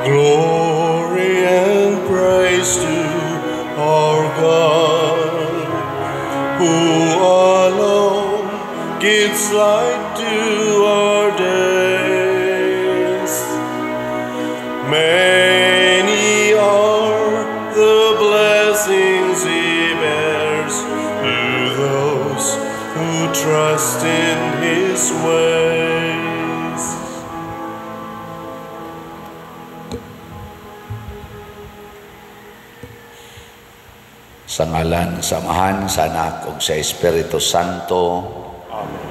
Glory and praise to our God, who alone gives light to our days. Many are the blessings He bears to those who trust in His ways. Sa ngalan, samahan, sa Anak ug sa Espiritu Santo. Amen.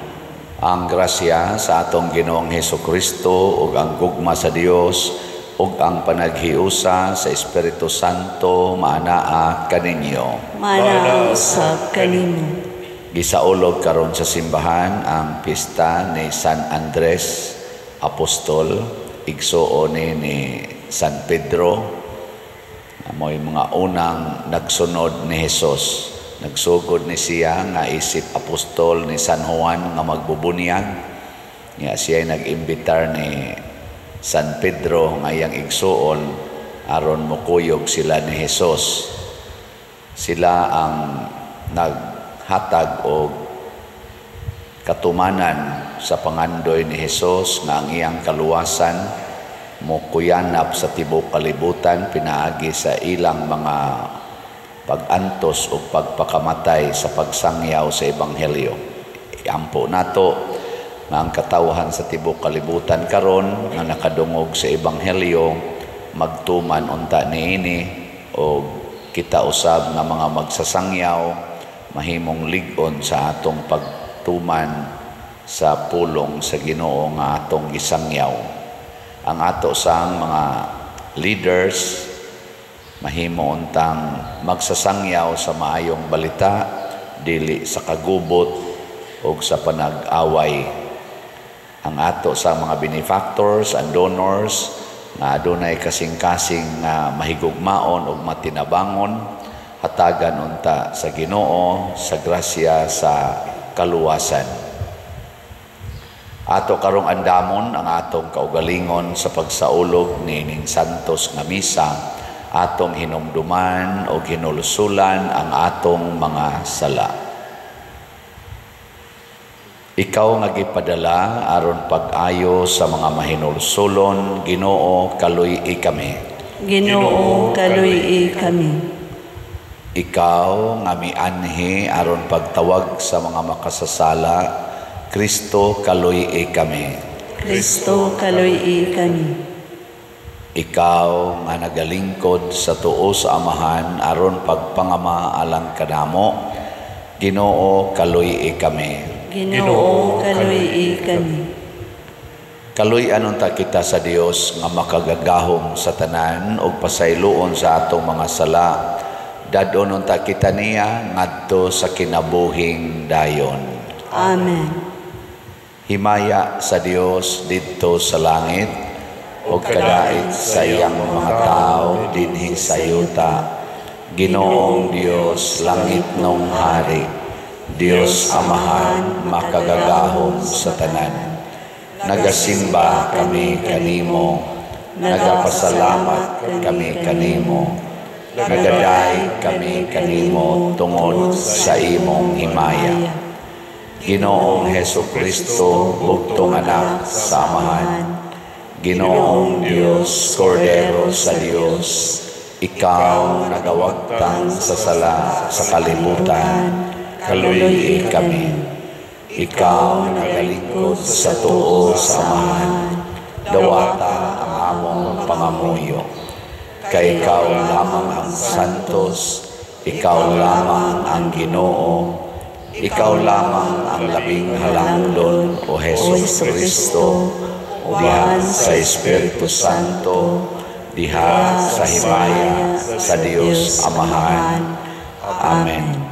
Ang grasya sa atong Ginoong Hesukristo ug ang gugma sa Dios ug ang panaghiusa sa Espiritu Santo maanaa kaninyo. Maanaa usab kanimo. Gisaulog karon sa simbahan ang pista ni San Andres Apostol, igsuon ni San Pedro. Amoy mga unang nagsunod ni Jesus. Nagsugod ni siya nga isip apostol ni San Juan nga magbubunyag. Nga siya nag-imbitar ni San Pedro nga iyang igsuon aron mukuyog sila ni Jesus. Sila ang naghatag og katumanan sa pangandoy ni Jesus nga ang iyang kaluwasan mukuyanap sa tibok kalibutan pinaagi sa ilang mga pag-antos o pagpakamatay sa pagsangyaw sa Ebanghelyo. Iampo nato nga ang katawhan sa tibok kalibutan karon nga nakadungog sa Ebanghelyo magtuman unta niini o kita usab nga mga magsasangyaw mahimong lig-on sa atong pagtuman sa pulong sa Ginoo nga atong gisangyaw. Ang ato sang mga leaders mahimo untang magsasangyaw sa maayong balita dili sa kagubot o sa panag-away. Ang ato sa mga benefactors and donors nga adunay kasing-kasing nga mahigugmaon ug matinabangon hatagan unta sa Ginoo sa grasya sa kaluwasan. Ato karong andamon ang atong kaugalingon sa pagsaulog nining santos nga misa, atong hinumduman o hinulusulan ang atong mga sala. Ikaw nga gipadala aron pag-ayo sa mga mahinulsulon, Ginoo kaluy-i kami. Ginoo kaluy-i kami. Ikaw nga mianhi aron pagtawag sa mga makasasala, Kristo kaluy-i kami. Kristo kaluy-i kami. Ikaw nga nagalingkod sa tuo sa Amahan aron pagpangama alang kadamo, Ginoo kaluy-i kami. Ginoo kaluy-i kami. Kaluy-an unta kita sa Dios nga makagagahom sa tanan ug pasayloon sa atong mga sala. Dadon unta kita niya ngadto sa kinabuhing dayon. Amen. Himaya sa Dios didto sa langit o kadait sa iyang mga tao dinhi sa yuta. Ginoong Dios langit nung hari, Dios Amahan makagagahom sa tanan. Nagasimba kami kanimo, nagapasalamat kami kanimo, nagaday kami kanimo tungod sa imong himaya. Ginoong Hesukristo, bugtong anak sa Amahan. Ginoong Diyos, Kordero sa Diyos, ikaw nagawagtang sa sala sa kalibutan, kaluy-i kami. Ikaw nagalingkod sa tuo sa Amahan, dawata ang among pangamuyo. Kay ikaw lamang ang santos, ikaw lamang ang Ginoo, ikaw lamang ang labing halangdon, O Jesus Kristo, diha sa Espiritu Santo, diha sa himaya sa Dios Amahan. Amen.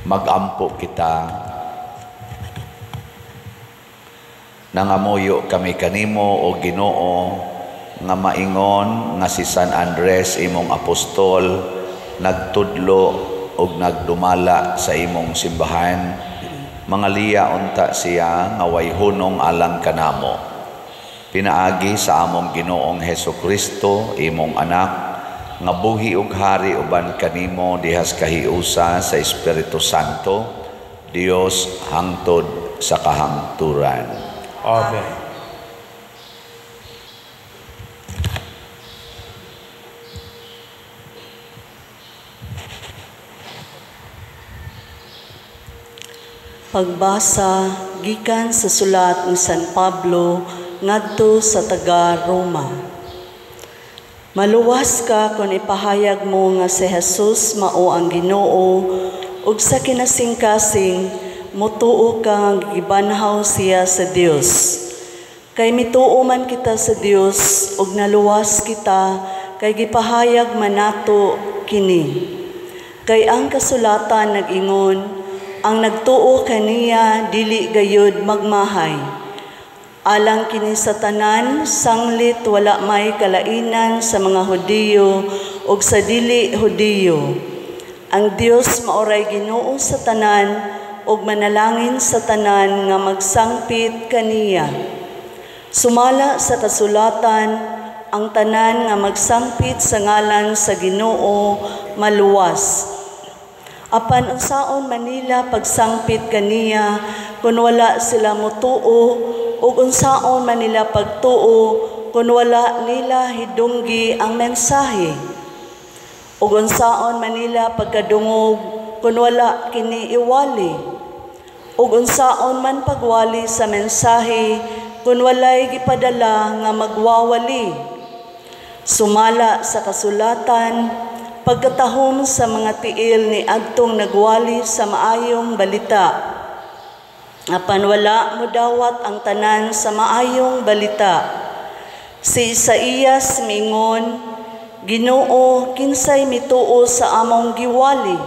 Mag-ampo kita. Nangamuyo kami kanimo, O Ginoo, nga maingon nga si San Andres imong apostol nagtudlo og nagdumala sa imong simbahan, mangaliya unta siya nga way hunong alang kanamo. Pinaagi sa among Ginoong Hesukristo, imong anak, nga buhi ug hari uban kanimo dihas kahiusa sa Espiritu Santo, Dios hangtod sa kahangturan. Amen. Pagbasa gikan sa sulat ni San Pablo ngadto sa taga Roma. Maluwas ka kung ipahayag mo nga si Jesus mao ang Ginoo ug sa kinasingkasing mutuo ka nga gibanhaw siya sa Dios. Kay mituo man kita sa Dios ug naluwas kita kay gipahayag man nato kini. Kay ang kasulatan nag-ingon, ang nagtuo kaniya dili gayud magmahay. Alang kini sa tanan, sanglit wala may kalainan sa mga Hudiyo ug sa dili Hudiyo. Ang Dios maoray Ginoo sa tanan ug manalangin sa tanan nga magsangpit kaniya. Sumala sa kasulatan, ang tanan nga magsangpit sa ngalan sa Ginoo maluwas. Apan unsaon Manila pagsangpit kaniya kung wala sila mutuo ug unsaon Manila pagtuo kung wala nila hidunggi ang mensahe ug unsaon Manila pagkadungog kung wala kini iwali ug unsaon man pagwali sa mensahe kung walay gipadala nga magwawali. Sumala sa kasulatan, pagkatahom sa mga tiil ni adtong nagwali sa maayong balita. Apan wala modawat ang tanan sa maayong balita. Si Isaías mingon, Ginoo, kinsay mituo sa among giwali?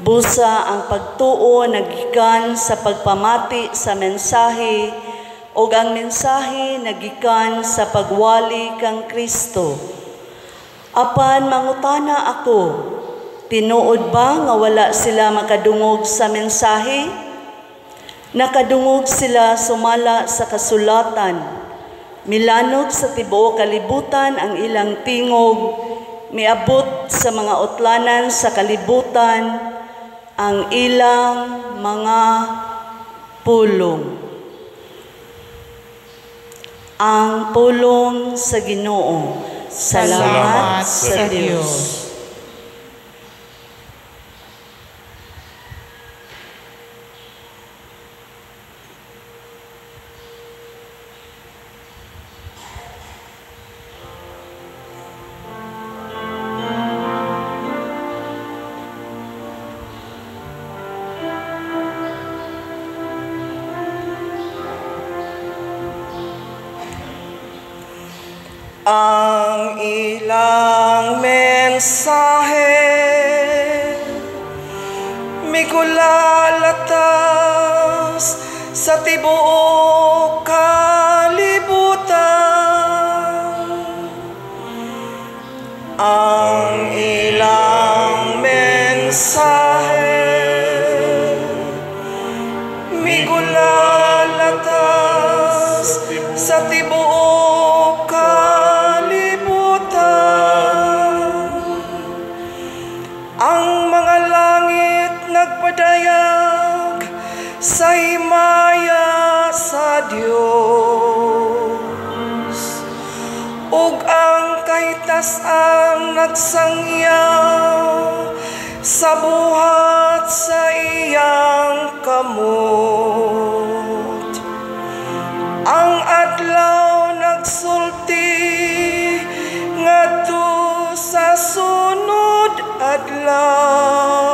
Busa ang pagtuo nagikan sa pagpamati sa mensahe ug ang mensahe nagikan sa pagwali kang Kristo. Apan mangutana ako, tinuod ba nga wala sila makadungog sa mensahe? Nakadungog sila sumala sa kasulatan. Milanog sa tibuok kalibutan ang ilang tingog, miabot sa mga utlanan sa kalibutan ang ilang mga pulong. Ang pulong sa Ginoo. Salamat sa Diyos. Ang ilang mensahe migulalatas sa tibuok kalibutan. Ang ilang mensahe migulalatas sa tibuok nagpadayag sa himaya sa Dios ug ang kahitasan nagsangyaw sa buhat sa iyang kamot. Ang adlaw nagsulti ngadto sa sunod adlaw.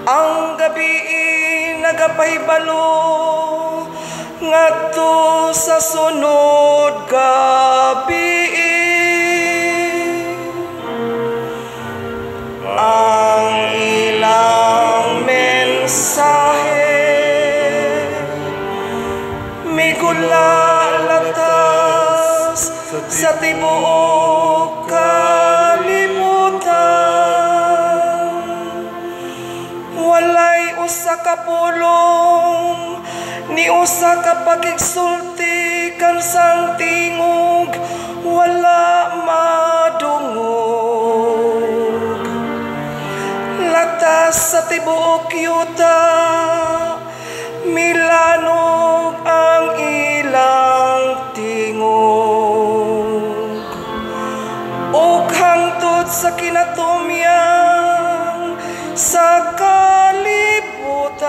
Ang gabi nagapahibalo ngadto sa sunod gabi. Ang ilang mensahe migulalatas sa tibuok kalibutan. walay usa ka pulong, ni usa ka pagigsulti kan sang tingog, wala madungog. Latas sa tibuok yuta, milanog ang ilang tingog. Ug hangtod sa kinatumyan sa kalibutan,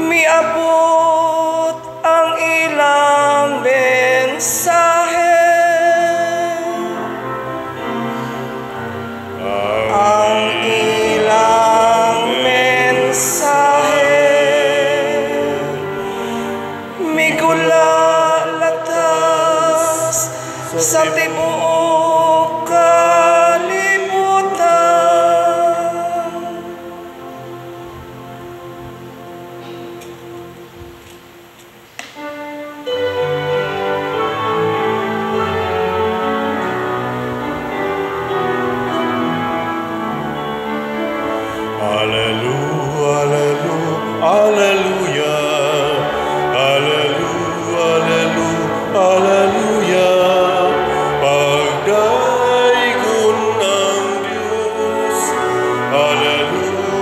miabot ang ilang mensahe. Ang ilang mensahe, migula latas sa tibuok kalibutan. Hallelujah, hallelujah, hallelujah, hallelujah. Pagdaigong ng Diyos, hallelujah.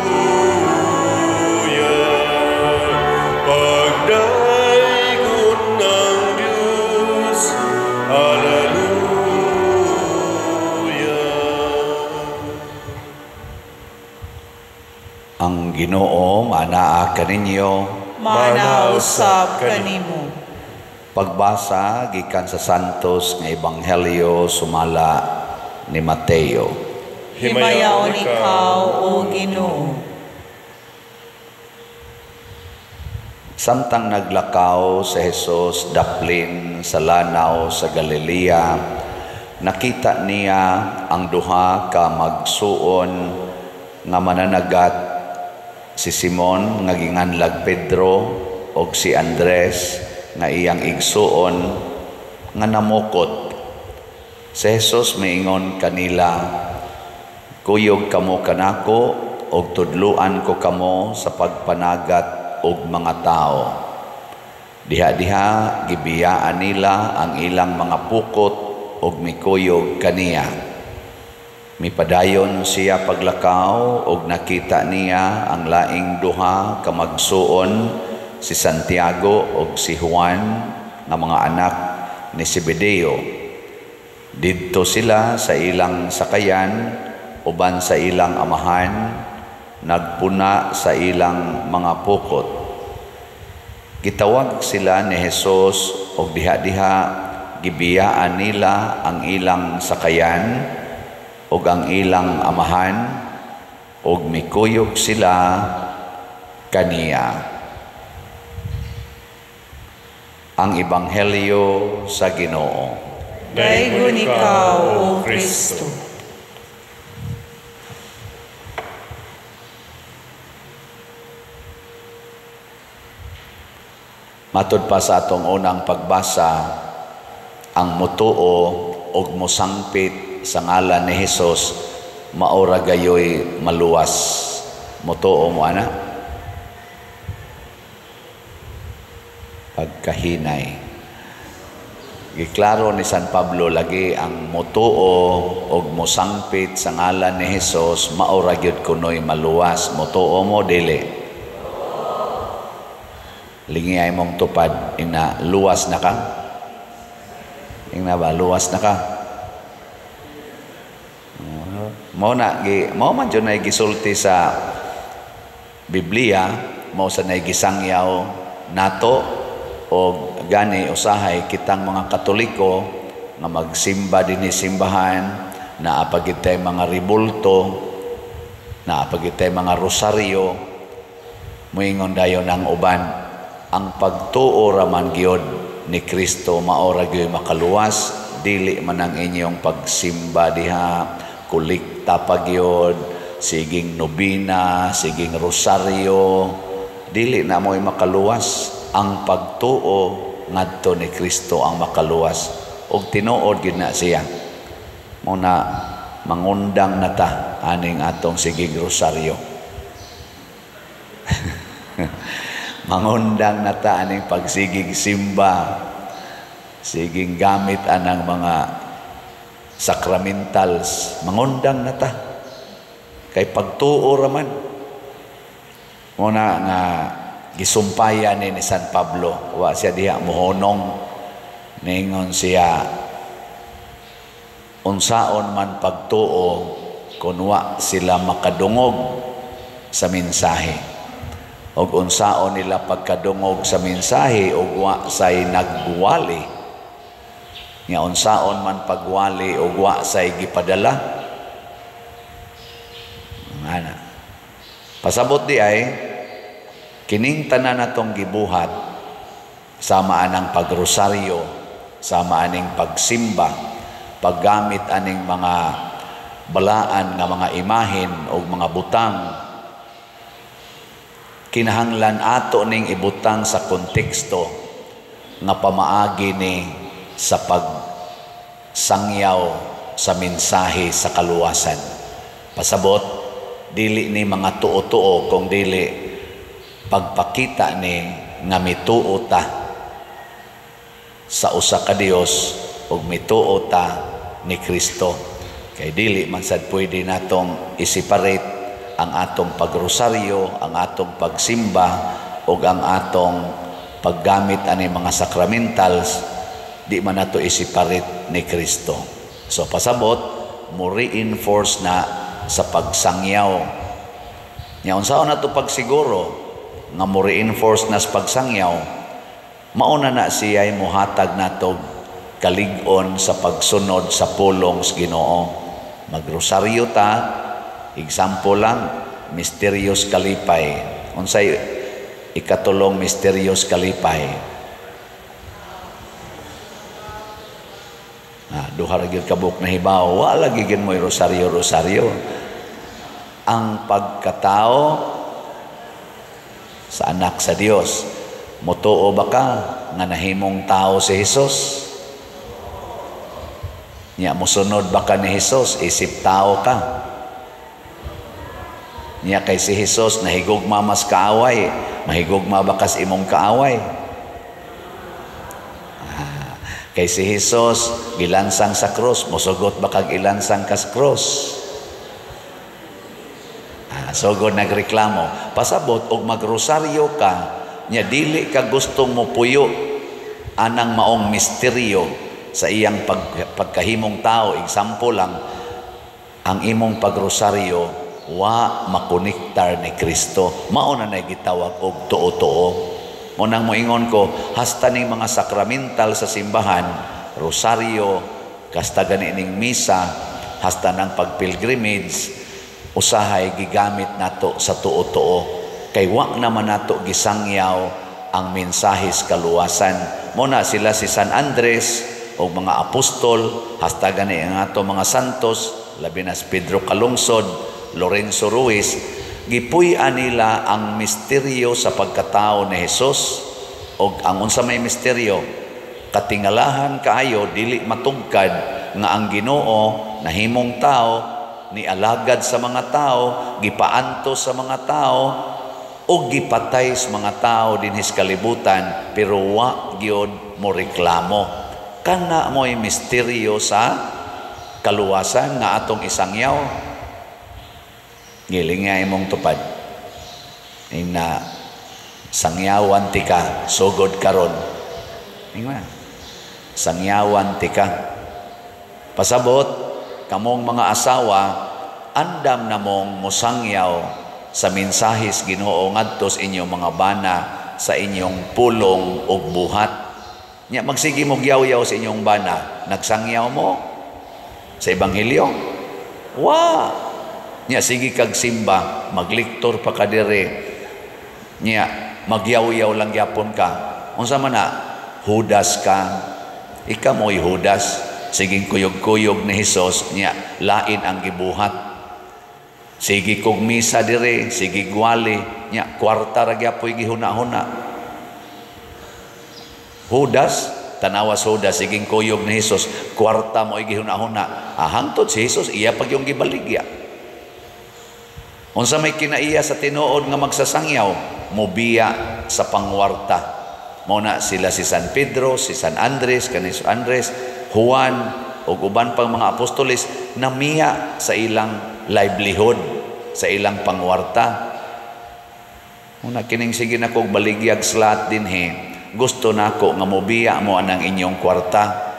Pagdaigong ng Diyos, hallelujah. Ang Ginoo manaa kaninyo. Manausab kanimo. Pagbasa gikan sa Santos nga Ebanghelyo sumala ni Mateo. Himayaon ikaw, O Ginoo. Samtang naglakaw si Jesus daplin sa lanaw sa Galilea, nakita niya ang duha ka magsuon nga mananagat, si Simon nga ginganlag Pedro og si Andres nga iyang igsuon nga namukot. Si Jesus miingon kanila, "Kuyog kamo kanako og tudluan ko kamo sa pagpanagat og mga tao." Diha-diha gibiyaan nila ang ilang mga pukot og mikuyog kaniya. Mipadayon siya paglakaw og nakita niya ang laing duha ka magsuon, si Santiago og si Juan nga mga anak ni Zebedeo. Didto sila sa ilang sakayan uban sa ilang amahan, nagpuna sa ilang mga pukot. Gitawag sila ni Jesus og diha-diha gibiyaan nila ang ilang sakayan ug ang ilang amahan, ug mikuyog sila kaniya. Ang Ebanghelyo sa Ginoo. Daigon ikaw, O Kristo. Matud pa sa atong unang pagbasa, ang mutuo ug mosangpit sa ngalan ni Jesus maura gayoy maluwas. Mutuo mo ana? Pagkahinay. Giklaro ni San Pablo lagi ang mutuo ug mosangpit sa ngalan ni Jesus maura gyud kunoy maluwas. Mutuo mo dili? Lingi ay mong tupad ina luwas na ka? Ing na ba luwas na ka? Mao man dyan na gisulti sa Biblia, mao sa na gisangyaw nato o gani usahay kitang mga Katoliko nga magsimba dinhi simbahan, na apagitay mga ribulto, na apagitay mga rosaryo, muingon dayon ang uban ang pagtuo raman gyud ni Kristo maora gyud makaluwas, dili man ang inyong pagsimba diha kulikta pagyod, siging nobina, siging rosaryo, dili na mo'y makaluwas. Ang pagtuo ngadto ni Kristo ang makaluwas. Og tinuod gid na siya. Muna mangundang na ta aning atong sigig rosaryo. Mangundang na ta aning pagsigig simba, siging gamit anang mga sacramentals, mangundang na ta. Kay pagtuo raman. Muna nga gisumpayan ni San Pablo, wa siya diha mohonong, ningon siya, unsaon man pagtuo kung wa sila makadungog sa mensahe. Og unsaon nila pagkadungog sa mensahe og wa say nagwali. Nga unsaon man pagwali og wa say gipadala. Ana. Pasabot di ay kining tanan natong gibuhat sama anang pagrosaryo, sama aning pagsimba, paggamit aning mga balaan nga mga imahen o mga butang, kinahanglan ato ning ibutang sa konteksto nga pamaagi ni sa pagsangyaw sa mensahe sa kaluwasan. Pasabot, dili ni mga tuo-tuo kung dili pagpakita ni nga mituo ta sa usa ka Dios ug mituo ta ni Kristo. Kay dili man sad pwede natong i-separate ang atong pagrosaryo, ang atong pagsimba ug ang atong paggamit ani mga sacramentals, di man nato i-separate ni Kristo. So pasabot mo reinforce na sa pagsangyaw. Nya unsaon nato pagsiguro nga mo reinforce na sa pagsangyaw, mauna na siya ay muhatag nato kalig-on sa pagsunod sa pulong sa Ginoo. Magrosaryo ta, example lang, Mysterious Kalipay. Unsay ikatulong Mysterious Kalipay? Duha ra gyud kabuk na hibaw, wala gigin mo rosaryo. Ang pagkatao sa anak sa Dios, motuo ba ka nga nahimong tao si Jesus? Nya mosunod ba ka ni Jesus, isip tao ka? Nya kay si Jesus nahigugma mas kaaway, mahigugma ba kas imong kaaway? Kay si Jesus gilansang sa krus, mosugot ba kag ilansang kas krus? Sugod nagreklamo. Pasabot og magrosaryo ka, nya dili ka gustong mo puyo anang maong misteryo sa iyang pagkahimong tao. Example lang, ang imong pagrosaryo wa makonektar ni Kristo. Mao na gitawag og tuo-tuo. Munang moingon ko, hasta ning mga sakramental sa simbahan, rosaryo, kasta gani ning misa, hasta nang pagpilgrimage, usahay gigamit nato sa tuo-tuo. Kay wa naman nato gisangyaw ang mensahis kaluwasan. Muna sila si San Andres o mga apostol, hasta gani ang ato mga santos, labi na si Pedro Calungsod, Lorenzo Ruiz, gipuy-an nila ang misteryo sa pagkatao ni Jesus. O ang unsa may misteryo, katingalahan kaayo, dili matugkad nga ang Ginoo nahimong tao, nialagad sa mga tao, gipaantos sa mga tao, o gipatay sa mga tao dinhis kalibutan, pero wa gyud mo reklamo. Kana mo'y misteryo sa kaluwasan nga atong isangyaw. Giling nga imong tupad. Na sangyawan ti ka, sugod karon. Sangyawan ti ka. Pasabot, kamong mga asawa, andam na mong musangyaw sa mensahis Ginoo ngadto sa inyong mga bana sa inyong pulong ug buhat. Nya magsige mo yaw-yaw sa inyong bana, nagsangyaw mo sa ebanghelyo? Wa. Nya sige kag simba, magliktor pa ka dire. Nya magyaw-yaw lang gyapon ka. Unsa man na? Judas ka. Ika mo'y Judas. Sige kuyog-kuyog ni Jesus, nya lain ang gibuhat. Sige kog misa dire, sige gwali, nya kwarta ra gyapoy gihuna-huna. Judas, tanawas Judas, sige kuyog ni Jesus, kwarta mo gihuna-huna. Hangtod si Jesus iya pag yung gibaligya. Unsa may kinaiya sa tinuod nga magsasangyaw, mobiya sa pangwarta. Muna sila si San Pedro, si San Andres, kanis Andres, Juan, o uban pang mga apostoles, namiya sa ilang livelihood, sa ilang pangwarta. Muna kining sige na kong baligyag slat din gusto na ko nga mobiya mo anang inyong kwarta,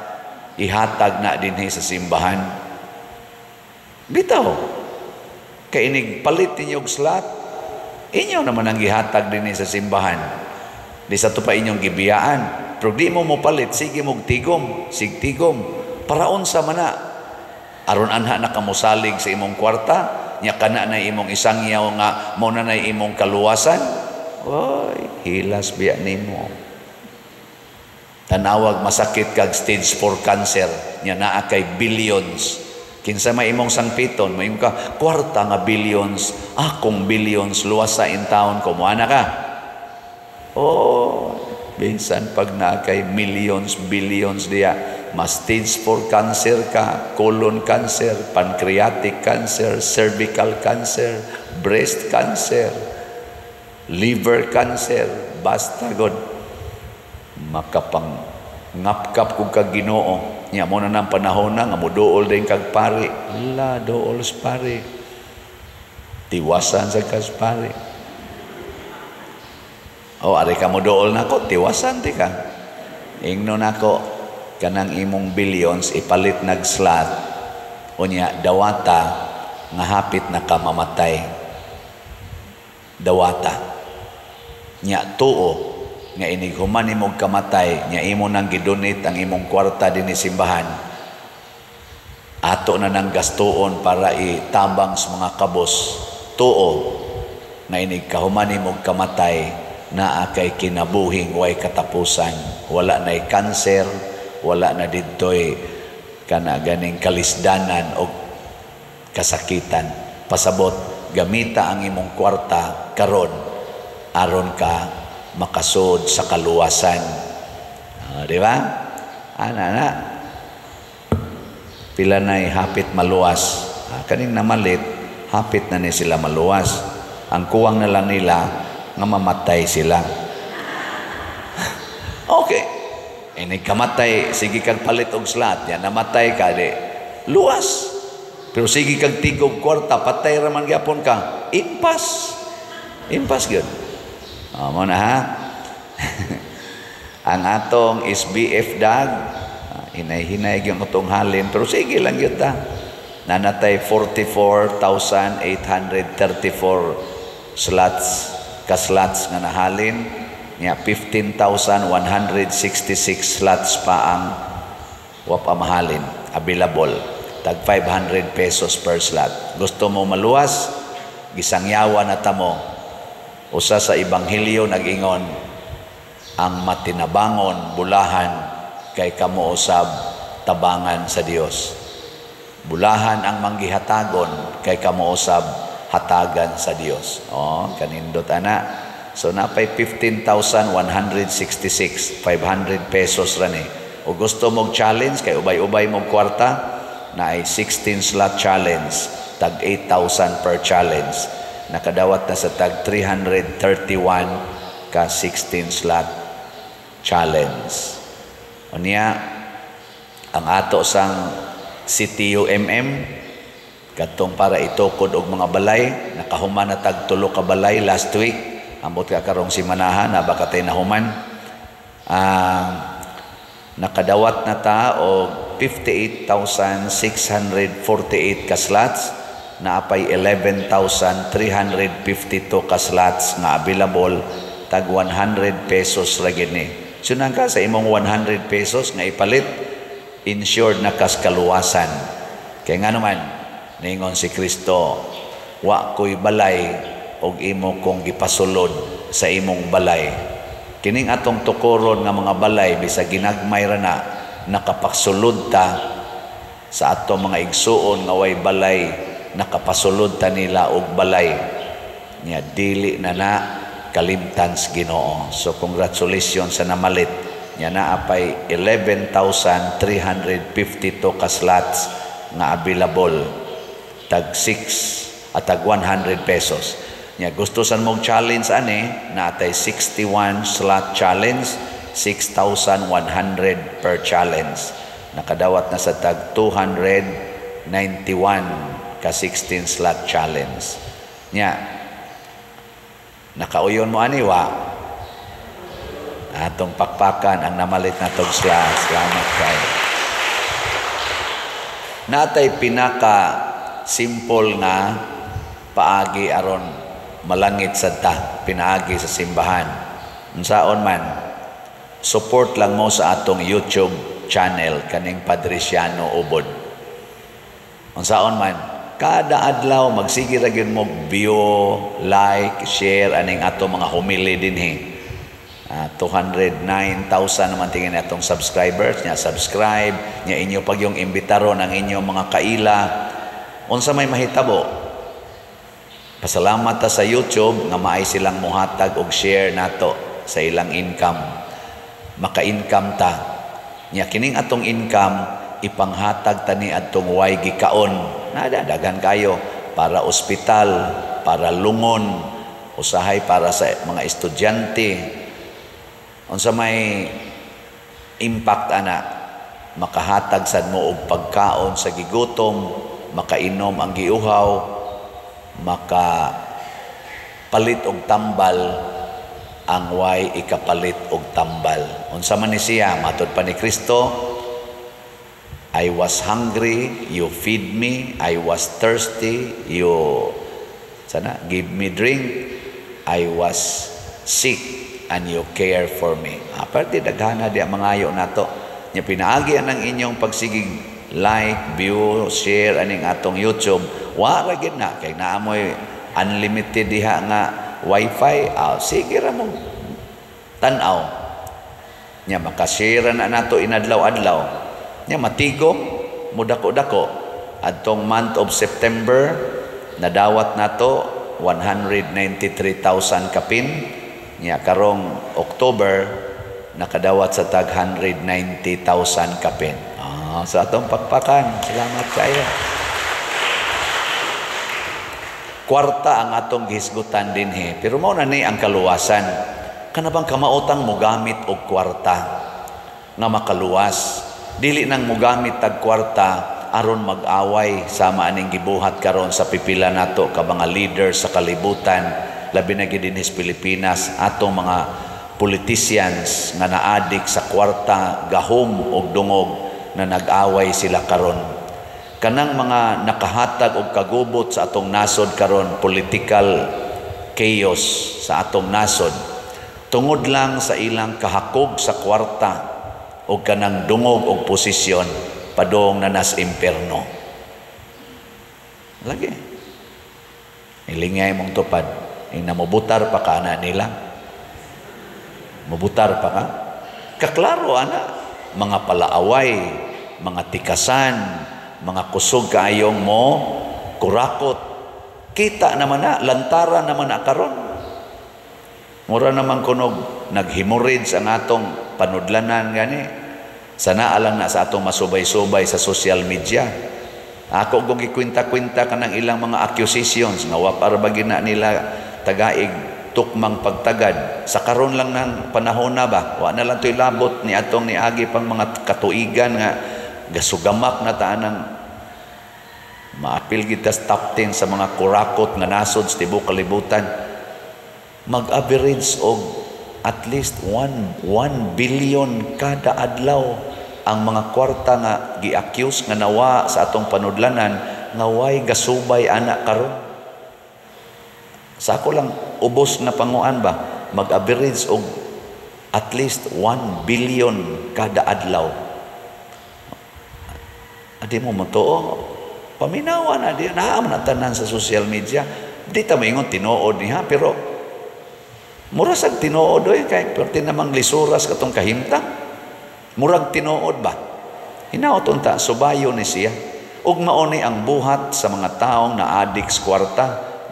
ihatag na din sa simbahan. Bitaw, kay inig palit ninyong slat, inyo naman ang ihatag din sa simbahan. Di sa to pa inyong gibiyaan. Pero di mo palit, sige mong tigom, sigtigom. Paraon sa mana. Aron anha na kamusalig sa imong kwarta, nya kana na imong isangyaw nga mo na imong kaluwasan. Oy, hilas biya nimo. Tanawag masakit kag stage 4 cancer, nya naa kay billions. Kinsa may imong sangpiton, may imong ka kwarta nga billions, akong billions luwas sa in town ko, muana ka. Oh, minsan pag na kay millions, billions diya, mas stage 4 cancer ka, colon cancer, pancreatic cancer, cervical cancer, breast cancer, liver cancer, basta god makapang ngapkap kung kag Ginoo. Nya mo na ng panahon na nga muduol din kag pari. La dool sa pari. Tiwasan sa kas pari. O ari ka muduol na ko, tiwasan di ka. Ingno na ko kanang imong billions ipalit nag slot. Unya dawata nga hapit na ka mamatay. Dawata. Nya tuo nga inig human imong kamatay, nya imo nang gidonate ang imong kwarta din simbahan, ato na nang gastuon para itabang sa mga kabos. Tuo nga inig kahuman imong kamatay, naa kay kinabuhing way katapusan. Wala na'y kanser, wala na didtoy kana ganing kalisdanan o kasakitan. Pasabot, gamita ang imong kwarta karon aron ka makasud sa kaluwasan. Di ba? Ana. Pila na'y hapit maluwas. Kaning namalit, hapit na ni sila maluwas. Ang kuwang na lang nila, nga mamatay sila. Okay. Inig kamatay, sige kag palit og slat. Yan, namatay ka, di. Luwas. Pero sige kag tigog kwarta, patay raman gyapon ka. Impas. Impas yun. Mo na ha. Ang atong SBF dag, hinay-hinay yung atong halin, pero sige lang yun ta. Nanatay 44,834 slots, ka-slots nga nahalin, niya 15,166 slots pa ang wapamahalin, available. Tag 500 pesos per slot. Gusto mo maluwas, gisangyawa na tamo. Usa sa Ebanghelyo nag-ingon, ang matinabangon bulahan kay kamo usab tabangan sa Dios. Bulahan ang manggihatagon kay kamo usab hatagan sa Dios. Kanindot ana. So napay 15,166, 500 pesos ra ni. O gusto mong challenge kay ubay-ubay mong kwarta, na ay 16 slot challenge, tag 8,000 per challenge. Nakadawat na sa tag 331 ka 16 slot challenge. Unya ang ato sang CTUMM katong para itukod og mga balay, nakahuman na tag 3 ka balay last week. Ambot ka karong simanahan na bakatay nahuman. Nakadawat na ta og 58,648 ka slots. Naapay 11,352 ka slots nga available, tag 100 pesos ra gid ni. Sunan ka sa imong 100 pesos nga ipalit, insured na kas kaluwasan. Kay nga naman ningon si Kristo, wa ko'y balay og imo kong gipasulod sa imong balay. Kining atong tukoron nga mga balay bisag ginagmay ra na, nakapagsulod ta sa atong mga igsuon nga way balay, nakapasulod ta nila og balay niya, dili na kalimtan sa Ginoo. So congratulations sa namalit niya. Naapay 11,352 ka slots nga available, tag 6 atag 100 pesos. Nya gusto san mong challenge ani, natay 61 slot challenge, 6,100 per challenge. Nakadawat na sa tag 291 ka 16 slot challenge. Nya nakauyon mo ani wa atong pakpakan ang namalit na tong slot. Salamat kayo. Natay pinaka simple nga paagi aron malangit sa pinaagi sa simbahan. Unsaon man, support lang mo sa atong YouTube channel kaning Padresiano Ubod. Unsaon man, kada adlaw magsige ra gyud mo view, like, share aning atong mga homily dinhi. 209,000 naman tingin atong subscribers nya, subscribe nya inyo pag yung imbitaron ang inyong mga kaila. Unsa may mahitabo, pasalamat ta sa YouTube nga maay silang muhatag og share nato sa ilang income. Maka-income ta. Nya kining atong income ipanghatag ta ni atong way gikaon. Nadadagan kayo para ospital, para lungon, usahay para sa mga estudyante. Unsa may impact ana, makahatag sad mo og pagkaon sa gigutom, makainom ang giuhaw, maka palit og tambal ang way ikapalit og tambal. Unsa man ni siya, matud pa ni Kristo, I was hungry, you feed me. I was thirsty, you give me drink. I was sick and you care for me. Aparte daghana di mangayo nato. Nya pinaagi ang inyong pagsigig like, view, share aning atong YouTube. Wa ra gid na kay naamoy unlimited diha nga wifi. Sige ra mo tan-aw. Nya makashare na nato inadlaw-adlaw. Nya matigom mudako-dako adtong month of September nadawat nato 193,000 kapin. Nya karong October nakadawat sa tag 190,000 kapin. Sa atong pakpakan. Salamat kayo. Kwarta ang atong gihisgutan dinhi. Pero mao na ni ang kaluwasan. Kanabang kamautang mo gamit og kwarta nga makaluwas. Dili nang mo gamit tag kwarta aron mag-away sama aning gibuhat karon sa pipila nato ka mga leaders sa kalibutan, labi na gid dinhi sa Pilipinas, atong mga politicians nga naadik sa kwarta, gahom og dungog na nag-away sila karon. Kanang mga nakahatag og kagubot sa atong nasod karon, political chaos sa atong nasod, tungod lang sa ilang kahakog sa kwarta o kanang dungog og posisyon, padong na nas imperno. Lagi. Ilingay mong tupad. Namubutar pa ka na nila. Mubutar pa ka. Kaklaro, ana. Mga palaaway, mga tikasan, mga kusog kaayong mo, kurakot. Kita naman na, lantaran naman na karon. Mura naman kunog, naghemorrhage ang atong panudlanan gani. Sana alang na sa atong masubay-subay sa social media. Ako kung ikwinta-kwinta ka ng ilang mga accusations nga wapar bagin na nila tagaig tukmang pagtagad. Sa karon lang ng panahon na ba? Wa na lang to'y labot ni atong niagi pang mga katuigan nga gasugamak na taanang maapil kita top 10 sa mga kurakot nga nasod sa tibuok kalibutan. Mag-average og at least 1 billion kada adlaw ang mga kwarta nga gi-accuse nga nawa sa atong panudlanan nga way gasubay ana karon. Sa ako lang ubos na panguan ba, mag-average og at least 1 billion kada adlaw. Adi mo motoo, paminawa na di naam na tanan sa social media. Di ta maingon tinuod niya, pero mura sag tinuod oy kay perti namang lisuras katong kahimtang. Murag tinuod ba? Hinaoton ta subayo ni siya. Ug mao ni ang buhat sa mga taong naadik sa kwarta,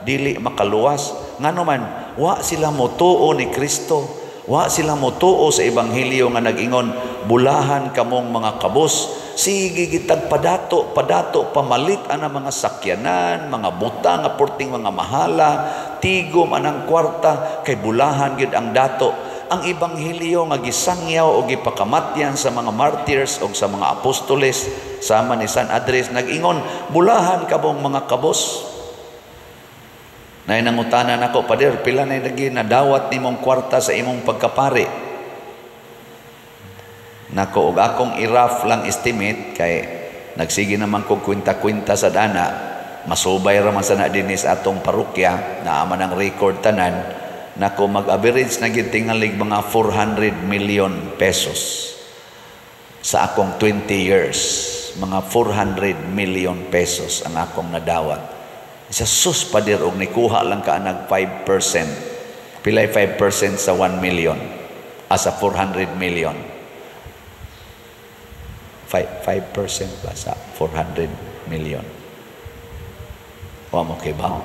dili makaluwas. Ngano man wa sila motuo ni Kristo. Wa sila motuo sa ebanghelyo nga nag-ingon, bulahan kamong mga kabus sige gitag padato pamalit ang mga sakyanan, mga buta nga porting mga mahala, tigom anang kwarta kay bulahan gid ang dato. Ang ebanghelyo nga gisangyaw o gipakamatyan sa mga martyrs o sa mga apostoles sama ni San Andres nag-ingon, bulahan kabong mga kabos. Nay nangutanan ako, Pader, pila na lagi nadawat nimong kwarta sa imong pagkapari? Nako, og akong i-rough lang estimate kay nagsige naman kog kwenta-kwenta sa dana, masubay ra man sana dinis atong parokya na aman ang record tanan. Nako, mag-average na gid tingalig mga 400 million pesos sa akong 20 years. Mga 400 million pesos ang akong nadawat. Sa sus, Pader, og nikuha lang ka nag 5%. Pilay 5% sa 1 million? Sa 400 million. 5% ba sa 400 million? O mo kay ba?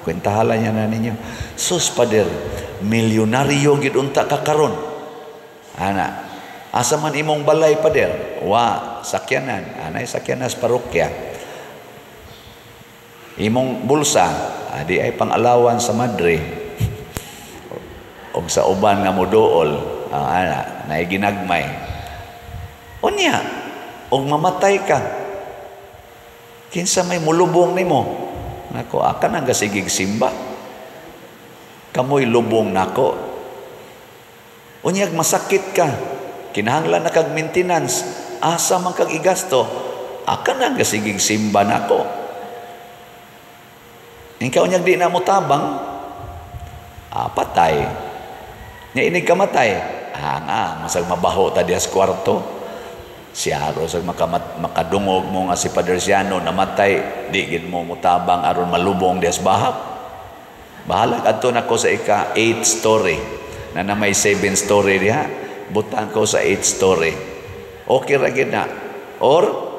Kwentahala niya na ninyo. Sus, Pader, milyonaryo gid unta ka karon. Ana, asa man imong balay, Pader? Wa, sakyanan. Anay sakyanan sa parokya. Imong bulsa, di ay pang-alawan sa madre. O sa uban nga modool, na ginagmay. Unya, og mamatay ka. Kinsa may mulubong nimo? Nako, akan ang gasigig simba. Kamoy lubong nako. Unyag masakit ka. Kinahanglan na kag maintenance. Asa man kag igasto. Akan ang gasigig simba nako. Ikaw niyag di na mo tabang, patay. Nya inig kamatay, masag mabaho ta dias kwarto. Siyaro sag makadungog mo nga si Padre Siano namatay, di gid mo mutabang aron malubong dias bahak. Bahala adto nako sa ika 8 story. Na may 7 story diha, butang ko sa 8 story. Okay ra gid na. Or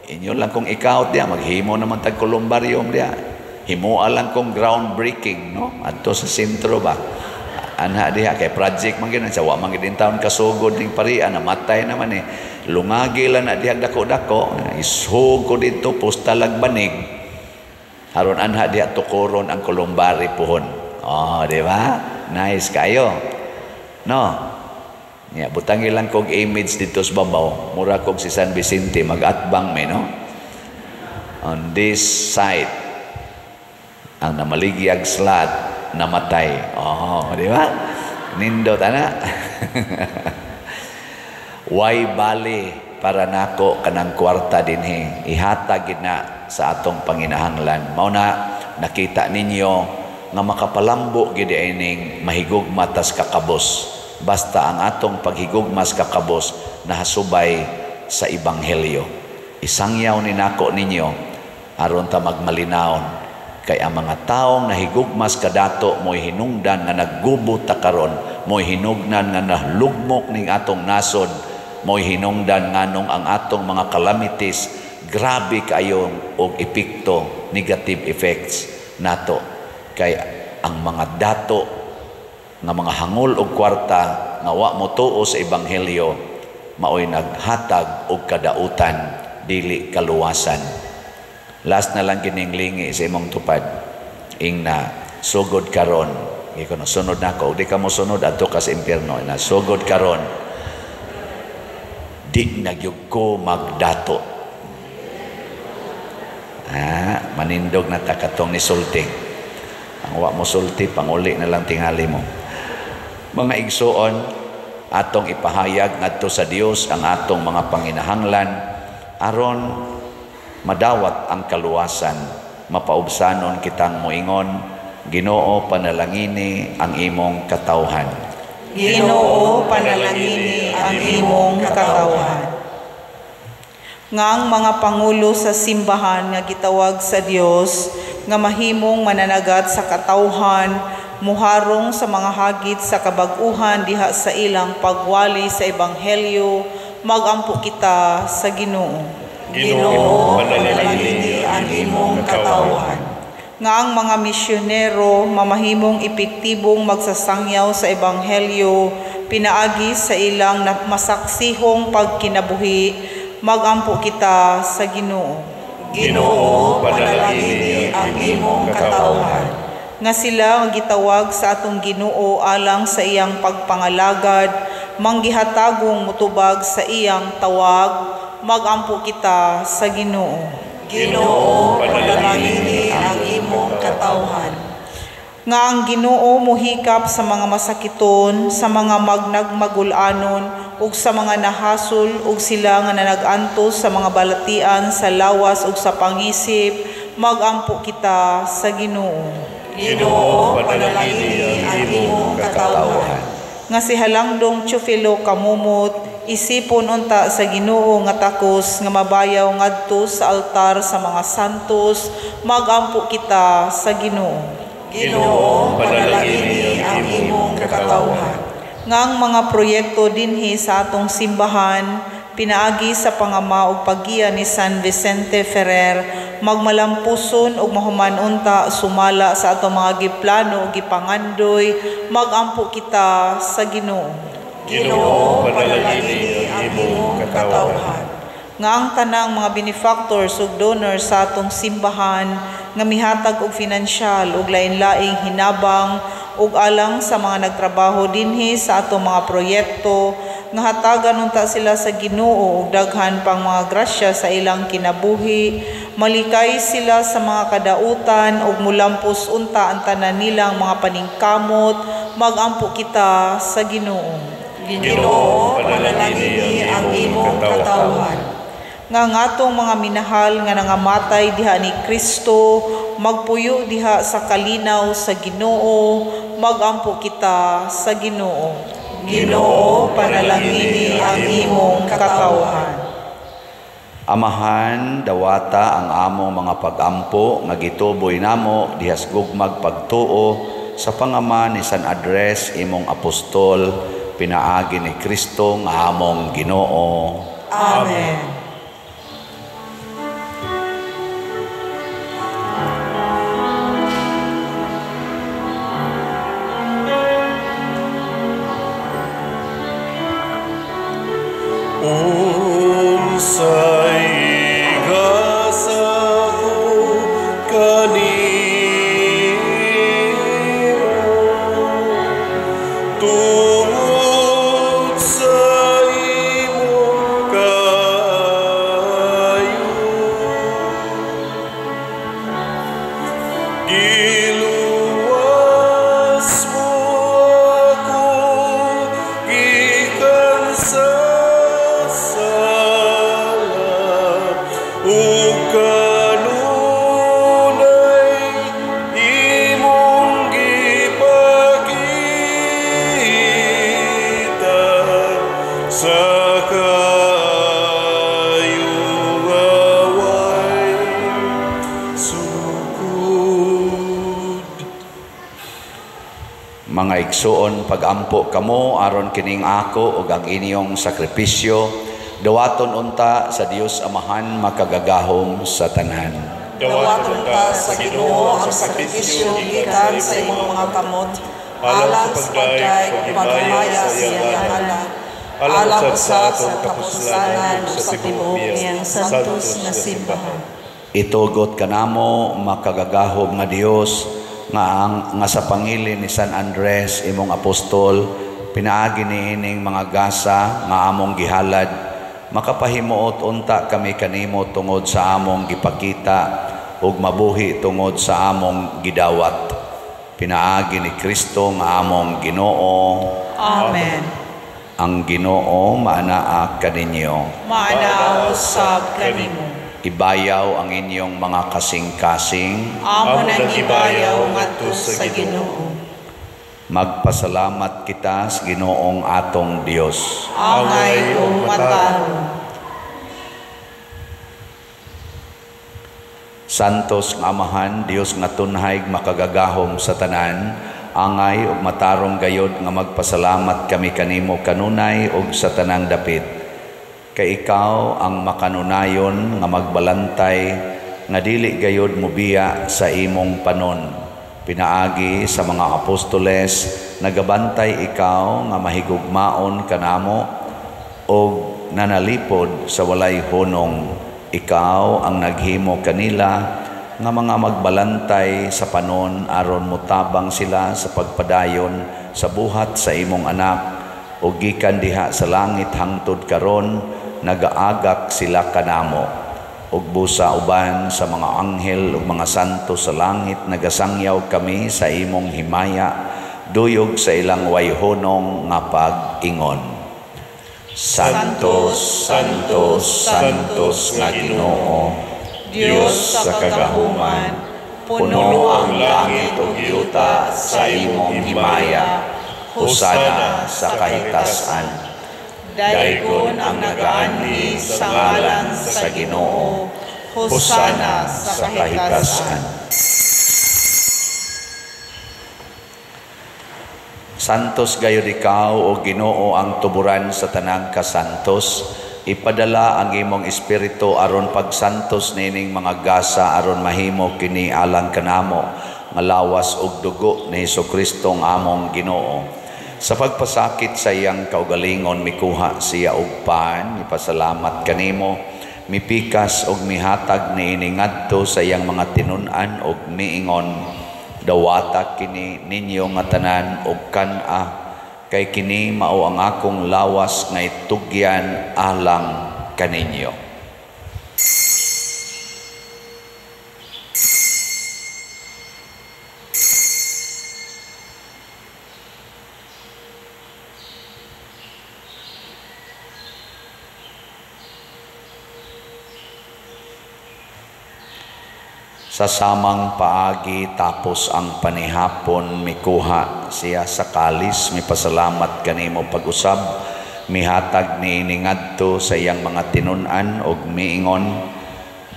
inyo lang kung ikaw diha maghimo naman tag kolumbaryum diha. Himuan lang kong groundbreaking, no? Adto sa sentro ba? Anha diha kay project man gyud sa wa man gyud taon kasugod ning parian namatay naman eh. Lungagi lang na diha dako-dako, isug ko dito postalag banig. Aron anha diha tukuron ang kolumbari puhon. Oh, di ba? Nice kayo. No. Ya, butangi lang kog image dito sa babaw. Mura kog si San Vicente mag-atbang me, no? On this side ang namaligyag slat namatay. Oh, di ba? Nindot ana. Way bali para nako kanang kwarta dinhi. Ihatag gid na sa atong panginahanglan. Mao na nakita ninyo nga makapalambo gid ining mahigugma tas kakabos. Basta ang atong paghigugmas kakabos nahasubay sa ebanghelyo. Isangyaw ni nako ninyo aron ta magmalinaon. Kay ang mga taong nahigugmas kadato mo'y hinungdan nga naggubo ta karon, mo'y hinungdan nga nahlugmok ning atong nasod, mo'y hinungdan nganong ang atong mga calamities grabe kayo og epekto, negative effects nato. Kay ang mga dato nga mga hangol og kwarta nga wa mo tuo sa ebanghelyo maoy naghatag og kadautan dili kaluwasan. Last na lang kininglingi sa imong tupad. Ing na sugod karon. Ikaw na sunod na ako. Di ka mo sunod ato ka sa impyerno. Na sugod karon. Di nagyug ko magdato. Manindog na takatong ni sulti. Ang wa mo sulti, panguli na lang tingali mo. Mga igsuon, atong ipahayag ngadto sa Dios ang atong mga panginahanglan aron madawat ang kaluwasan, mapaubsanon kitang moingon, Ginoo panalangini ang imong katawhan. Ginoo panalangini ang imong katawhan. Nga ang mga pangulo sa simbahan nga gitawag sa Dios nga mahimong mananagat sa katawhan, muharong sa mga hagit sa kabag-uhan diha sa ilang pagwali sa ebanghelyo, magampo kita sa Ginoo. Ginoo, panalangini ang imong katawhan. Nga ang mga misyonero mamahimong epektibong magsasangyaw sa ebanghelyo, pinaagi sa ilang masaksihong pagkinabuhi, magampo kita sa Ginoo. Ginoo, panalangini ang imong katawhan. Nga sila ang gitawag sa atong Ginoo alang sa iyang pagpangalagad, manggihatagong mutubag sa iyang tawag, magampo kita sa Ginoo. Ginoo, panalangini ang imong katawhan. Nga ang Ginoo mohikap sa mga masakiton, sa mga magnagmagulanon, ug sa mga nahasol, ug sila nga nanag-antos sa mga balatian, sa lawas ug sa pangisip, magampo kita sa Ginoo. Ginoo, panalangini ang imong katawhan. Nga si Halangdong Teofilo Kamumot, isipon unta sa Ginoo nga takos nga mabayaw ngadto sa altar sa mga santos, magampo kita sa Ginoo. Ginoo, panalangini ang imong katawhan. Nga ang mga proyekto dinhi sa atong simbahan, pinaagi sa pangama ug paggiya ni San Vicente Ferrer, magmalampuson ug mahuman unta sumala sa atong mga giplano ug gipangandoy, magampo kita sa Ginoo. Ginoo, panalangini ang imong katawhan. Nga ang tanang mga benefactors ug donors sa atong simbahan nga mihatag og finansyal ug lain-laing hinabang ug alang sa mga nagtrabaho dinhi sa atong mga proyekto, nga hatagan unta sila sa Ginoo ug daghan pang mga grasya sa ilang kinabuhi, malikay sila sa mga kadautan ug mulampos unta ang tanan nilang mga paningkamot, magampo kita sa Ginoo. Ginoo, panalangini ang imong katawhan. Nga ang atong mga minahal nga nangamatay diha ni Kristo, magpuyo diha sa kalinaw sa Ginoo, magampo kita sa Ginoo. Ginoo, panalangini ang imong katawhan. Amahan, dawata ang among mga pagampo nga gituboy namo dihas gugmag pagtuo sa pangama ni San Andres imong apostol, pinaagi ni Kristo nga among Ginoo. Amen. Unsay gasa ko kanimo tungod sa imong kayo, giluwas mo ako gikan sa ug kanunay imong gipakita sa kayo away sugod. Mga igsuon, pagampo kamo aron kining ako ug ang inyong sakripisyo, dawaton unta sa Dios Amahan makagagahom sa tanan. Dawaton ta sa Ginoo ang sakripisyo gikan sa imong mga kamot, alang sa pagday ug himaya sa iyang ngalan, alang sa atong kapuslanan ug sa tibuok niyang santos nga simbahan. Itugot kanamo makagagahom nga Dios nga sa pangili ni San Andres imong apostol, pinaagi niining mga gasa nga among gihalad, makapahimuot unta kami kanimo tungod sa among gipakita ug mabuhi tungod sa among gidawat. Pinaagi ni Kristo nga among Ginoo. Amen. Ang Ginoo maanaa kaninyo. Maanaaw sab kanimo. Ibayaw ang inyong mga kasing-kasing. Amo nang ibayaw ngadto sa Ginoo. Magpasalamat kita sa Ginoong atong Dios. Angay ug matarong. Santos nga Amahan, Dios nga tunhay makagagahom sa tanan, angay ug matarong gayod nga magpasalamat kami kanimo kanunay ug sa tanang dapit. Kay ikaw ang makanunayon nga magbalantay nga dili gayod mobiya sa imong panon. Pinaagi sa mga apostoles, nagabantay ikaw nga mahigugmaon kanamo o nanalipod sa walay hunong. Ikaw ang naghimo kanila nga mga magbalantay sa panon aron mutabang sila sa pagpadayon sa buhat sa imong anak, o gikan diha sa langit hangtod karon nagaagak sila kanamo, ug busa uban sa mga anghel ug mga santo sa langit nagasangyaw kami sa imong himaya duyog sa ilang wayhonong nga pag-ingon. Santos, Santos, Santos nga Ginoo, Dios sa kagahuman, puno ang langit ug yuta sa imong himaya. Hosana sa kahitasan. Daygon ang nagaanli sa ngalan sa Ginoo. Hosana sa kahitasan. Santos gayud ikaw o Ginoo ang tuburan sa tanang kasantos. Ipadala ang imong espiritu aron pagsantos nining mga gasa aron mahimo kini alang kanamo nga lawas ug dugo ni Hesukristo ang among Ginoo. Sa pagpasakit sa iyang kaugalingon mikuha siya og pan, ipasalamat kanimo, mipikas og mihatag niini ngadto sa iyang mga tinun-an og miingon, dawata kini ninyo nga tanan og kan-a, kay kini mao ang akong lawas nga itugyan alang kaninyo. Sa samang paagi tapos ang panihapon mikuha siya sa kalis, mipasalamat kanimo pag-usab, mihatag niini ngadto sa iyang mga tinun-an og miingon,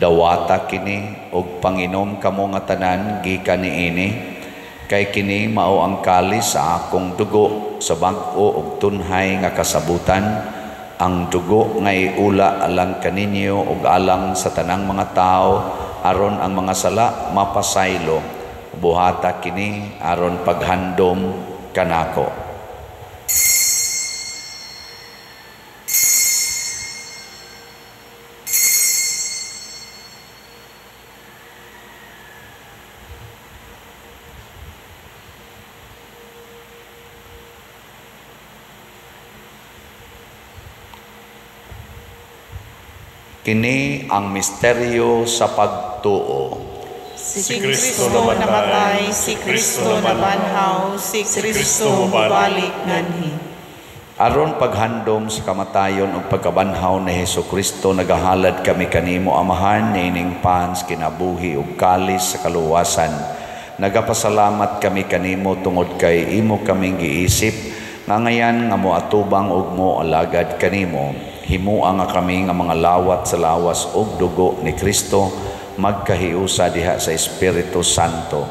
dawata kini og panginom kamo nga tanan gikan niini, kay kini mao ang kalis sa akong dugo sa bag-o og tunhay nga kasabutan, ang dugo nga iula alang kaninyo og alang sa tanang mga tao aron ang mga sala mapasaylo. Buhata kini aron paghandom kanako. Kini ang misteryo sa pagtuo. Si Kristo namatay, si Kristo nabanhaw, si Kristo mabalik nganhi. Aron paghandom sa kamatayon ug pagkabanhaw ni Hesukristo, nagahalad kami kanimo Amahan nining pans kinabuhi ug kalis sa kaluwasan. Nagapasalamat kami kanimo tungod kay imo kaming giisip nga ngayan nga moatubang ug mo alagad kanimo. Himua nga kami nga mga lawat sa lawas og dugo ni Kristo, magkahiusa diha sa Espiritu Santo.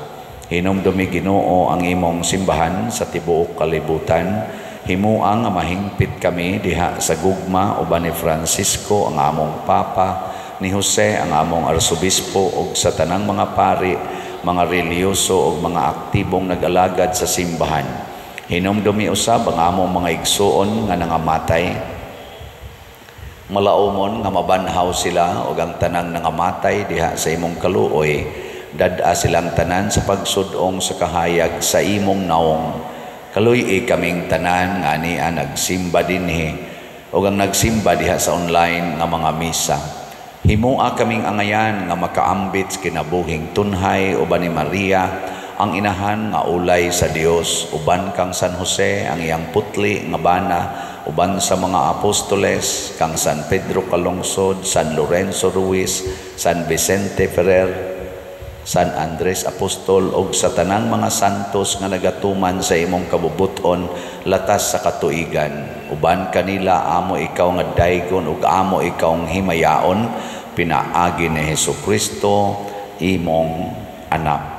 Hinumdumi Ginoo ang imong simbahan sa tibuok kalibutan. Himua nga mahingpit kami diha sa gugma uban ni Francisco ang among Papa, ni Jose ang among Arsobispo ug sa tanang mga pari, mga reliyoso ug mga aktibong nag-alagad sa simbahan. Hinumdumi usab ang among mga igsuon nga nangamatay. Malaumon nga mabanhaw sila ug ang tanang nangamatay diha sa imong kaluoy, dad-a silang tanan sa pagsudong sa kahayag sa imong naong. Kaluy kaming tanan nga ania nagsimba dinhi ug ang nagsimba diha sa online nga mga misa. Himua kaming angayan nga makaambit kinabuhing tunhay uban ni Maria ang inahan nga ulay sa Dios, uban kang San Jose ang iyang putli nga bana, uban sa mga apostoles kang San Pedro Calungsod, San Lorenzo Ruiz, San Vicente Ferrer, San Andres Apostol ug sa tanang mga santos nga nagatuman sa imong kabubuton latas sa katuigan. Uban kanila amo ikaw nga daygon ug amo ikaw ang himayaon, pinaagi ni Hesukristo imong anak.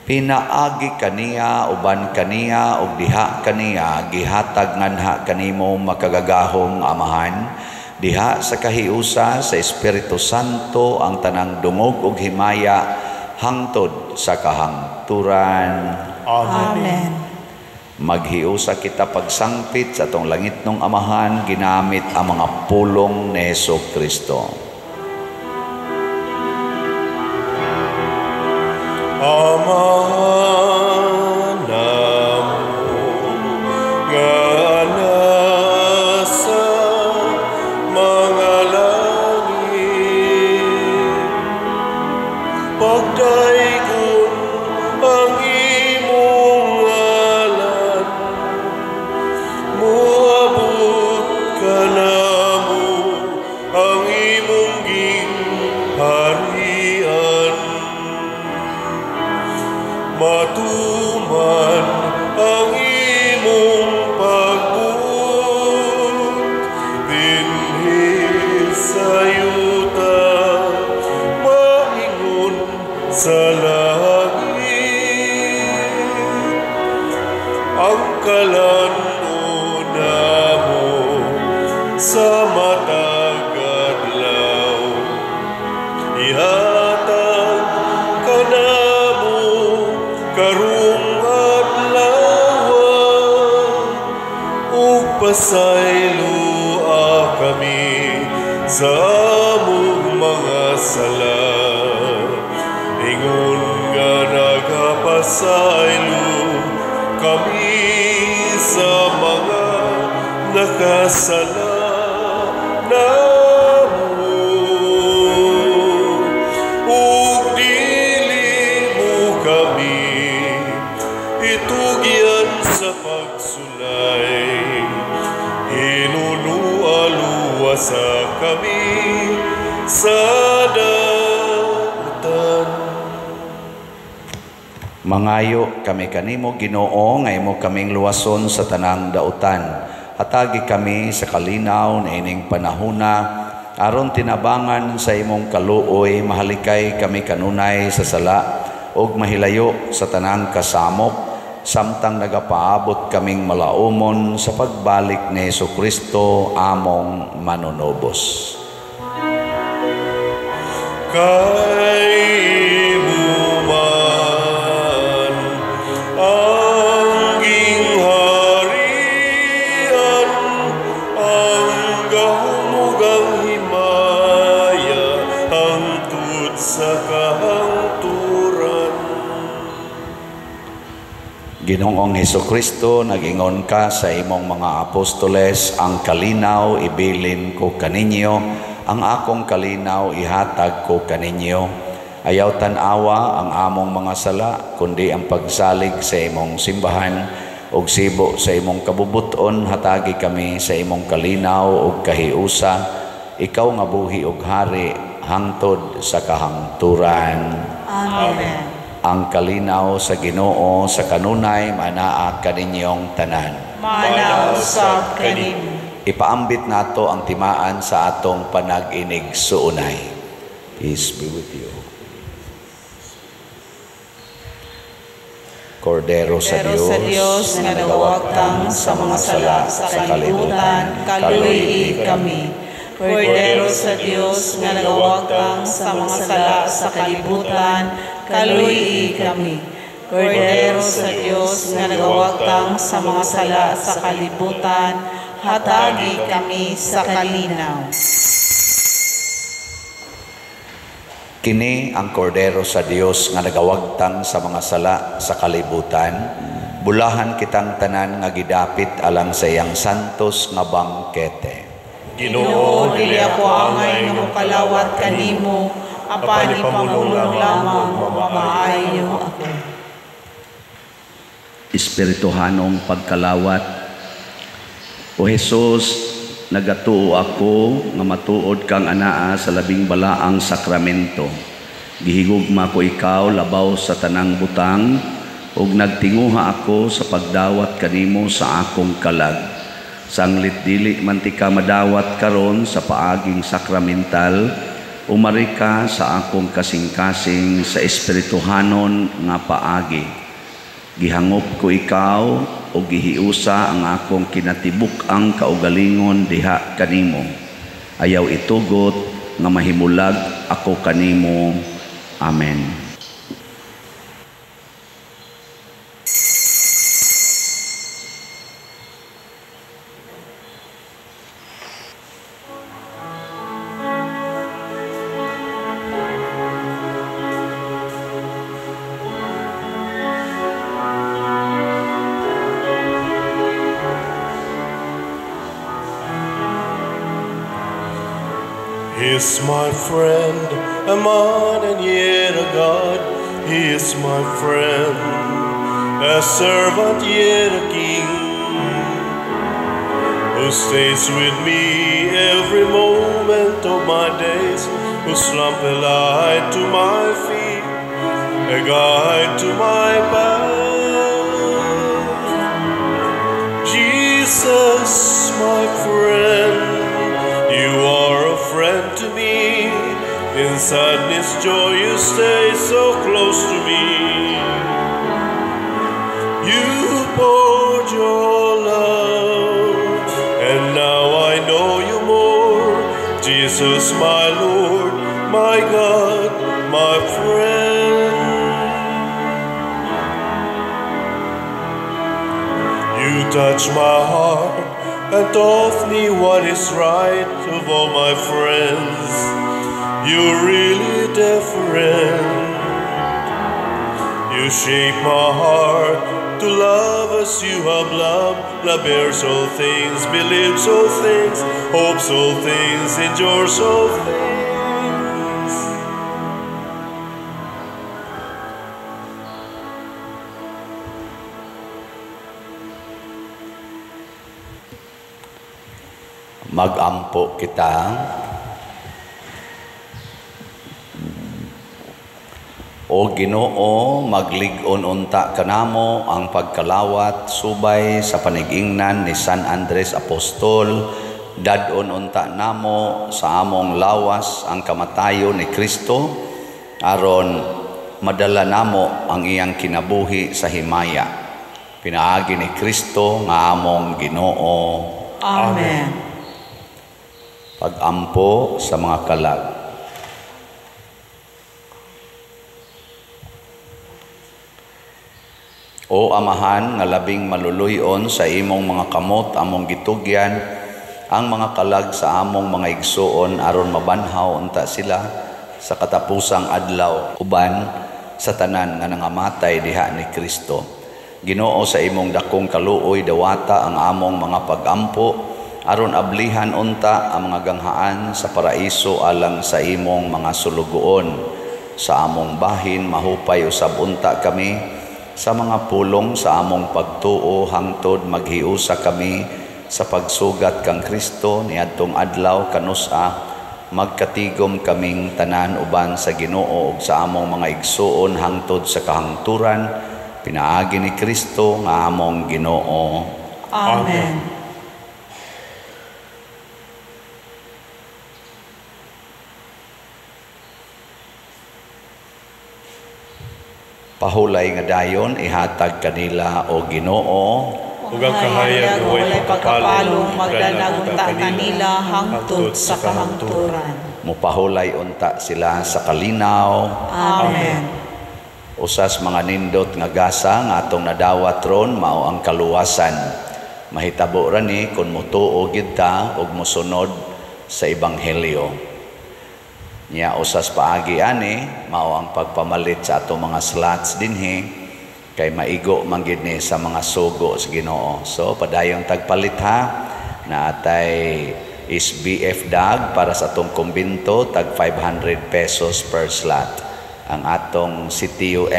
Pinaagi kaniya uban kaniya ug diha kaniya gihatag nganha kanimo makagagahong Amahan, diha sa kahiusa sa Espiritu Santo ang tanang dungog ug himaya hangtod sa kahangturan. Amen. Maghiusa kita pagsangpit sa atong langit nung Amahan ginamit ang mga pulong ni Hesukristo. Amahan namo nga nasa mga langit, pagdaigong ang imong ngalan, muabot ka namo ang imong gingharian. Matuman ang imong pagbuot dinhi sa yuta, maingon sa langit. Ang kalan-o namo sa matag adlaw, ihatag ka namo karong adlaw, ug pasayloa kami sa among mga sala. Ingon nga nagapasaylo kami sa mga nakasala namo, ug dili mo kami itugyan sa pagsulay. Inunualuwasa kami sa dautan. Mangayo kami kanimo Ginoo nga imo kaming luwason sa tanang dautan. Hatagi kami sa kalinaw na ining panahuna, aron tinabangan sa imong kaluoy, mahalikay kami kanunay sa sala ug mahilayo sa tanang kasamok, samtang nagapaabot kaming malaumon sa pagbalik ni Hesukristo among manunobos. Kay imo man ang gingharian, ang gahumugang himaya, hangtod sa kahangturan. Ginoong Hesukristo, nag-ingon ka sa imong mga apostoles, ang kalinaw ibilin ko kaninyo, ang akong kalinaw ihatag ko kaninyo. Ayaw tanawa ang among mga sala, kundi ang pagsalig sa imong simbahan, ug sibo sa imong kabubuton, hatagi kami sa imong kalinaw ug kahiusa, ikaw nga buhi ug hari, hangtod sa kahangturan. Amen. Ang kalinaw sa Ginoo sa kanunay manaa kaninyong tanan. Manaw sa kanimo. Ipaambit nato ang timaan sa atong panag-inig suunay. Peace be with you. Kordero sa Dios nga nagawagtang sa mga sala sa kalibutan, kaluy kami. Kordero sa Dios nga nagawagtang sa mga sala sa kalibutan, kaluy kami. Kordero sa Dios nga nagawagtang sa mga sala sa kalibutan, hatagi kami sa kalinaw. Kini ang kordero sa Dios nga nagawagtang sa mga sala sa kalibutan. Bulahan kitang tanan nga gidapit alang sa iyang santos nga bangkete. Ginoo, dili ako angay nga mokalawat kanimo, apan ipamulong lamang mamaayo ako. Espirituhanong pagkalawat, O Jesus, nagatuo ako nga matuod kang anaa sa labing balaang sakramento. Gihigugma ko ikaw labaw sa tanang butang, ug nagtinguha ako sa pagdawat kanimo sa akong kalag. Sanglit dili man ti ka madawat karon sa paaging sakramental, umari ka sa akong kasing-kasing sa espirituhanon nga paagi. Gihangop ko ikaw o gihiusa ang akong kinatibuk ang kaugalingon diha kanimo. Ayaw itugot nga mahimulag ako kanimo. Amen. is my friend, a man and yet a God. He is my friend, a servant yet a king, who stays with me every moment of my days, whose lamp a light to my feet, a guide to my path. Jesus, my friend, you are a friend to me. In sadness, joy, you stay so close to me. You poured your love, and now I know you more. Jesus, my Lord, my God, my friend. You touch my heart and taught me what is right of all my friends. You're really different. You shape my heart to love as you have loved. Love bears all things, believes all things, hopes all things, endures all things. Mag-ampo kita. O Ginoo, maglig-on unta kanamo ang pagkalawat subay sa panigingnan ni San Andres Apostol, dadon unta namo sa among lawas ang kamatayon ni Kristo aron madala namo ang iyang kinabuhi sa himaya. Pinaagi ni Kristo nga among Ginoo. Amen. Pag-ampo sa mga kalag. O Amahan nga labing maluluyon sa imong mga kamot among gitugyan ang mga kalag sa among mga igsuon aron mabanhaw unta sila sa katapusang adlaw uban sa tanan nga nangamatay diha ni Kristo. Ginoo, sa imong dakong kaluoy dawata ang among mga pag-ampo aron ablihan unta ang mga ganghaan sa paraiso alang sa imong mga sulugoon. Sa among bahin mahupay usab unta kami sa mga pulong sa among pagtuo hangtod maghiusa kami sa pagsugat kang Kristo niadtong adlaw kanusa magkatigom kaming tanan uban sa Ginoo ug sa among mga igsuon hangtod sa kahangturan. Pinaagi ni Kristo nga among Ginoo. Amen. Pahulay nga dayon ihatag kanila o Ginoo. Ug ang kahayag walay pagkapalong magdanagunta kanila hangtod sa kahangturan. Mupahulay unta sila sa kalinaw. Amen. Usas mga nindot nga gasa nga atong nadawat ron mao ang kaluwasan. Mahitabo ra ni kun mutuo gid ta ug mosunod sa ebanghelyo. Nya usas paagi ani mao ang pagpamalit sa atong mga slots dinhi kay maigo man gid ni sa mga sugo sa Ginoo. So padayong tagpalit ha na atay SBF dag para sa atong kumbinto tag 500 pesos per slot. Ang atong CTU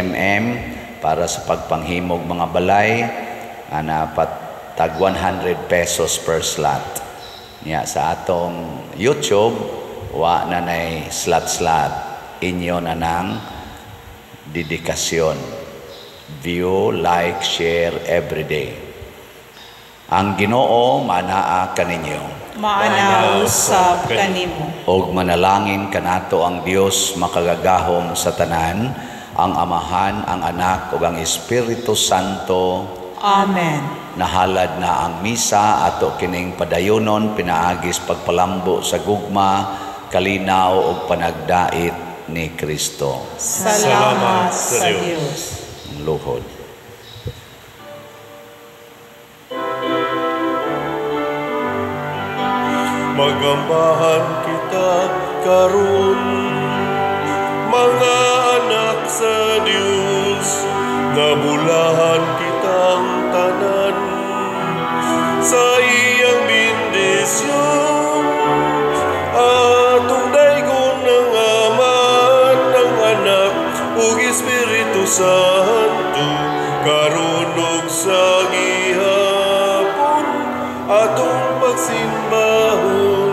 para sa pagpanghimog mga balay ana tag 100 pesos per slot. Nya sa atong YouTube wa na nay slot inyo na ng dedikasyon. View, like, share every day. Ang Ginoo manaa kaninyo. Maana usab kanimo. Og manalangin kanato ang Dios makagagahom sa tanan, ang Amahan, ang Anak ug ang Espiritu Santo. Amen. Nahalad na ang misa ato kining padayonon pinaagis pagpalambo sa gugma, kalinaw ug panagdait ni Kristo. Salamat sa Dios. Luhod. Magambahan kita karon, mga anak sa Dios, nabulahan kitang tanan sa iyang bendisyon. Atong ug Espiritu Santo karon sa gihapon atong pagsimbahon.